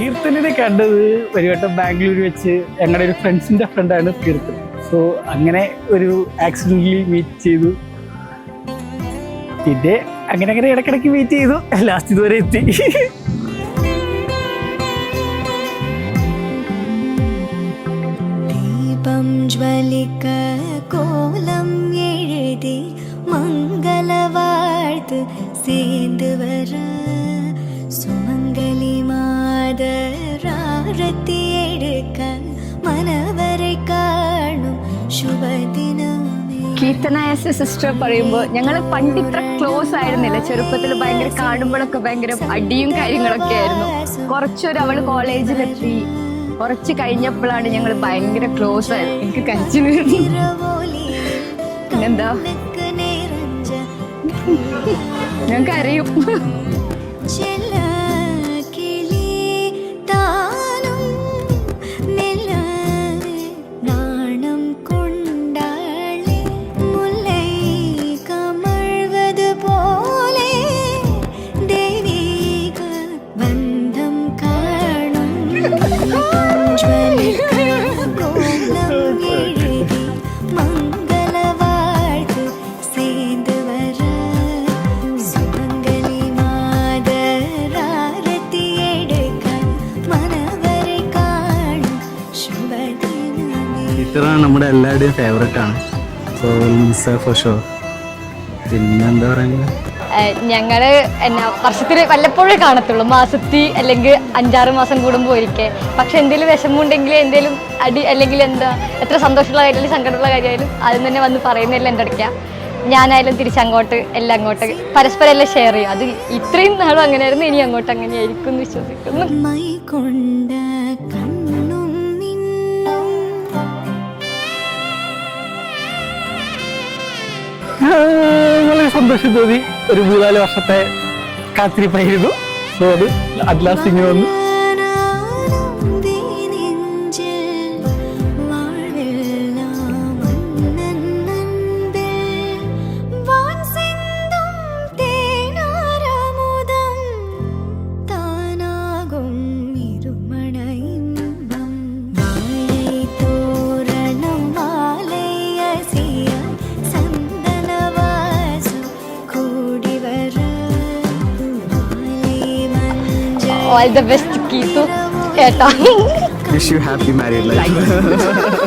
കീർത്തനെ കണ്ടത് ഒരു വട്ടം ബാംഗ്ലൂർ വെച്ച് ഞങ്ങളുടെ ഒരു ഫ്രണ്ട്സിന്റെ ഫ്രണ്ടാണ് കീർത്തൻ. സോ അങ്ങനെ ഒരു ആക്സിഡന്റലി മീറ്റ് ചെയ്തു. പിന്നെ അങ്ങനെ ഇടയ്ക്കിടയ്ക്ക് മീറ്റ് ചെയ്തു. ലാസ്റ്റ് ഇതുവരെ എത്തി. ദീപം ജ്വലിക്ക കോലം എഴുതി മംഗളവാഴ്ത്ത് சேர்ந்து வர சுமங்கலி மாதராரத்தி எடுக்க മനവരെ കാണും ശുഭദിനമേ. കീർത്തന ആസ് എ സിസ്റ്റർ പറയുമ്പോൾ ഞങ്ങൾ പണ്ട് ഇത്ര ക്ലോസ് ആയിരുന്നില്ല. ചെറുപ്പത്തിൽ ഭയങ്കര കാണുമ്പോഴൊക്കെ ഭയങ്കര അടിയും കാര്യങ്ങളൊക്കെ ആയിരുന്നു. കുറച്ചൊരു അവള് കോളേജിലെത്തി കുറച്ച് കഴിഞ്ഞപ്പോഴാണ് ഞങ്ങൾ ഭയങ്കര ക്ലോസ് ആയത്. എനിക്ക് കഞ്ചിന് പിന്നെന്താ ഞങ്ങൾക്ക് അറിയും. നമ്മുടെ എല്ലാവരുടെയും ഫേവറേറ്റ് ആണ്. So for sure. പിന്നെന്താ പറയുക, ഞങ്ങള് വർഷത്തിൽ വല്ലപ്പോഴേ കാണത്തുള്ളൂ. മാസത്തിൽ അല്ലെങ്കിൽ 5-6 മാസം കൂടുമ്പോൾ ഒരിക്കൽ. പക്ഷെ എന്തെങ്കിലും വിഷമമുണ്ടെങ്കിൽ എന്തെങ്കിലും അടി അല്ലെങ്കിൽ എന്താ എത്ര സന്തോഷമുള്ള കാര്യമായാലും സങ്കടമുള്ള കാര്യമായാലും ആദ്യം തന്നെ വന്ന് പറയുന്നതെല്ലാം എൻ്റെ അടുക്കാം. ഞാനായാലും തിരിച്ചങ്ങോട്ട് എല്ലാം അങ്ങോട്ട് പരസ്പരം എല്ലാം ഷെയർ ചെയ്യും. അത് ഇത്രയും നാളും അങ്ങനെയായിരുന്നു, ഇനി അങ്ങോട്ട് അങ്ങനെയായിരിക്കും എന്ന് വിശ്വസിക്കുന്നു. വളരെ സന്തോഷം തോന്നി. ഒരു 3-4 വർഷത്തെ കാത്തിരിപ്പായിരുന്നു. സോ അത് അറ്റ് ലാസ്റ്റ് ഇങ്ങനെ വന്നു. All the best, Keetu. Wish you happy married life.